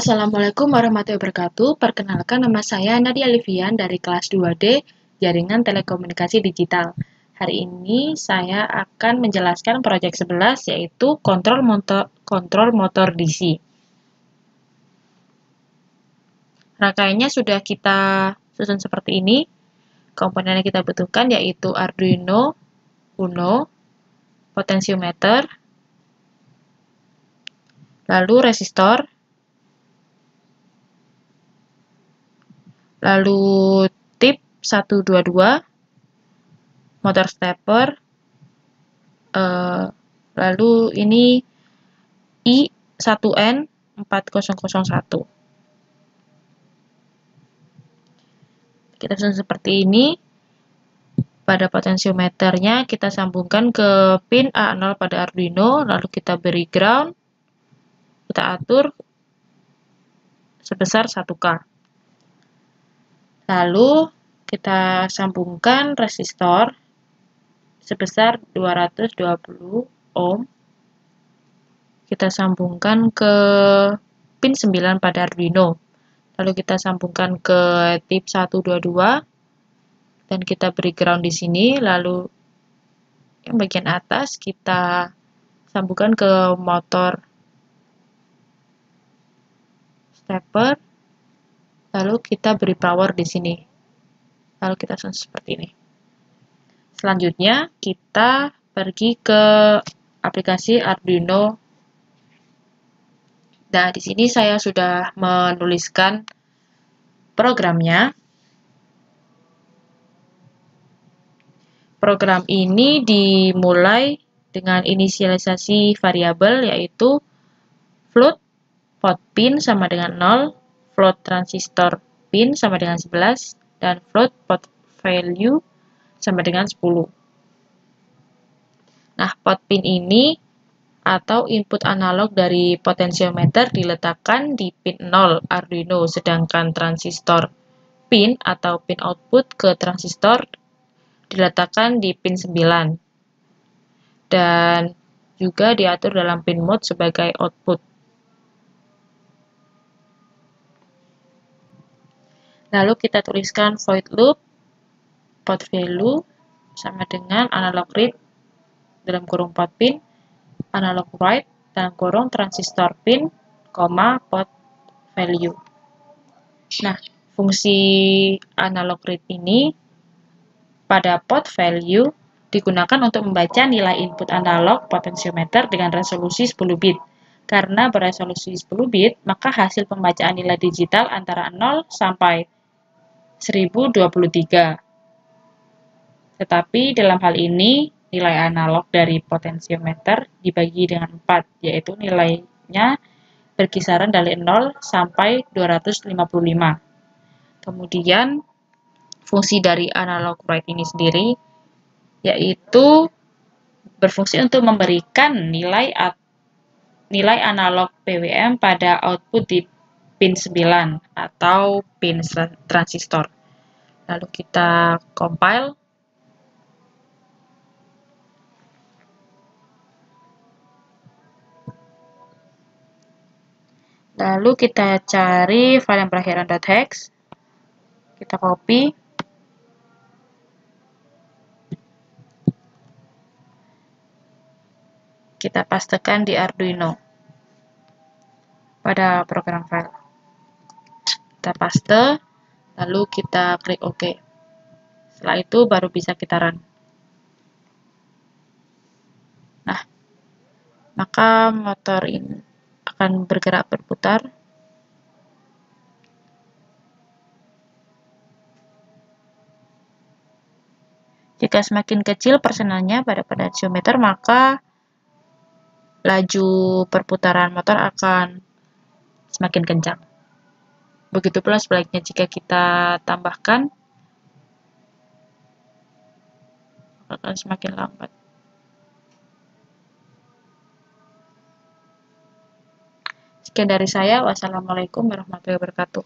Assalamualaikum warahmatullahi wabarakatuh. Perkenalkan, nama saya Nadia Livian dari kelas 2D Jaringan Telekomunikasi Digital. Hari ini saya akan menjelaskan proyek 11 yaitu kontrol motor DC. Rangkaiannya sudah kita susun seperti ini. Komponen yang kita butuhkan yaitu Arduino Uno, potensiometer, lalu resistor, lalu tip 122, motor stepper, lalu ini I1N4001. Kita susun seperti ini. Pada potensiometernya kita sambungkan ke pin A0 pada Arduino, lalu kita beri ground, kita atur sebesar 1K. Lalu kita sambungkan resistor sebesar 220 ohm. Kita sambungkan ke pin 9 pada Arduino. Lalu kita sambungkan ke tip 122 dan kita beri ground di sini. Lalu yang bagian atas kita sambungkan ke motor stepper. Lalu kita beri power di sini. Lalu kita susun seperti ini. Selanjutnya kita pergi ke aplikasi Arduino. Nah, di sini saya sudah menuliskan programnya. Program ini dimulai dengan inisialisasi variabel yaitu float pot pin sama dengan 0, float transistor pin sama dengan 11, dan float pot value sama dengan 10. Nah, pot pin ini atau input analog dari potensiometer diletakkan di pin 0 Arduino, sedangkan transistor pin atau pin output ke transistor diletakkan di pin 9 dan juga diatur dalam pin mode sebagai output. Lalu kita tuliskan void loop pot value sama dengan analog read dalam kurung pot pin, analog write dalam kurung transistor pin, pot value. Nah, fungsi analog read ini pada pot value digunakan untuk membaca nilai input analog potensiometer dengan resolusi 10 bit. Karena beresolusi 10 bit, maka hasil pembacaan nilai digital antara 0 sampai 1023. Tetapi dalam hal ini, nilai analog dari potensiometer dibagi dengan 4, yaitu nilainya berkisaran dari 0 sampai 255. Kemudian, fungsi dari analog write ini sendiri yaitu berfungsi untuk memberikan nilai analog PWM pada output di pin 9 atau pin transistor. Lalu kita compile. Lalu kita cari file yang berakhiran .hex. Kita copy. Kita pastekan di Arduino pada program file. Kita paste, lalu kita klik OK. Setelah itu baru bisa kita run. Nah, maka motor ini akan bergerak berputar. Jika semakin kecil persenannya pada potensiometer, maka laju perputaran motor akan semakin kencang. Begitu pula sebaliknya jika kita tambahkan, akan semakin lambat. Sekian dari saya. Wassalamualaikum warahmatullahi wabarakatuh.